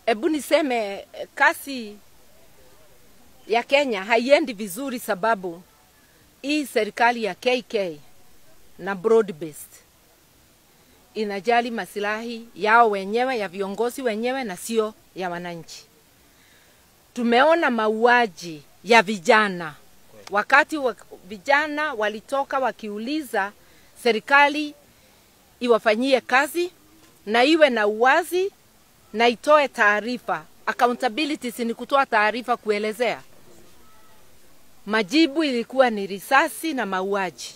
Ebu niseme kasi ya Kenya haiendi vizuri sababu hii serikali ya KK na broad based inajali maslahi yao wenyewe, ya viongozi wenyewe na sio ya wananchi. Tumeona mauaji ya vijana. Wakati vijana walitoka wakiuliza serikali iwafanyie kazi na iwe na uwazi na itoe taarifa. Accountability ni kutoa taarifa kuelezea. Majibu ilikuwa ni risasi na mauaji.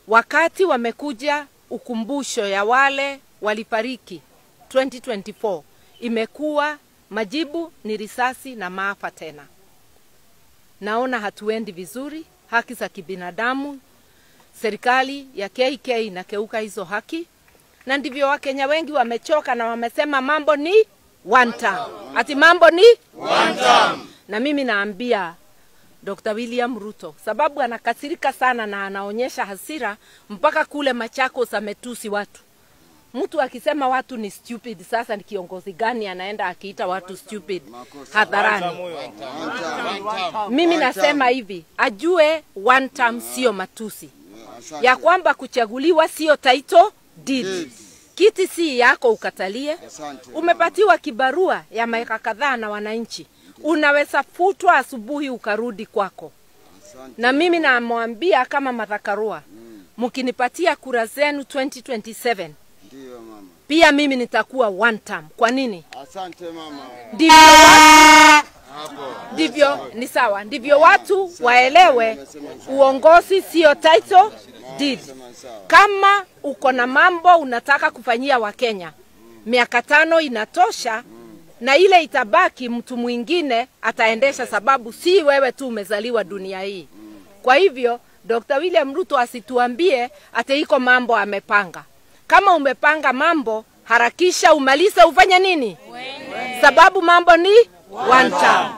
Wakati wamekuja ukumbusho ya wale walifariki 2024, imekuwa majibu ni risasi na maafa tena. Naona hatuendi vizuri, haki za kibinadamu, serikali ya KK inakeuka hizo haki. Na ndivyo Wakenya wengi wamechoka na wamesema mambo ni one term. Ati mambo ni one term. Na mimi naambia Dr. William Ruto, sababu anakasirika sana na anaonyesha hasira mpaka kule Machakos ametusi watu. Mtu akisema watu ni stupid, sasa ni kiongozi gani anaenda akiita watu stupid hadharani? Mimi nasema hivi, ajue one term sio matusi. Ya kwamba kuchaguliwa sio title deed. Kiti si yako ukatalie. Umepatiwa kibarua ya miaka kadhaa na wananchi. Unaweza futwa asubuhi ukarudi kwako. Na mimi naamwambia kama Martha Karua, mkinipatia kura zenu 2027, ndio mama, pia mimi nitakuwa one term. Kwa nini? Asante mama. Ndivyo ni sawa. Ndivyo watu waelewe uongozi sio title deed. Kama uko na mambo unataka kufanyia Wakenya, miaka 5 inatosha. Na ile itabaki mtu mwingine ataendesha, sababu si wewe tu umezaliwa dunia hii. Kwa hivyo Dr. William Ruto asituambie ate iko mambo amepanga. Kama umepanga mambo, harakisha umalize ufanye nini? Sababu mambo ni one term.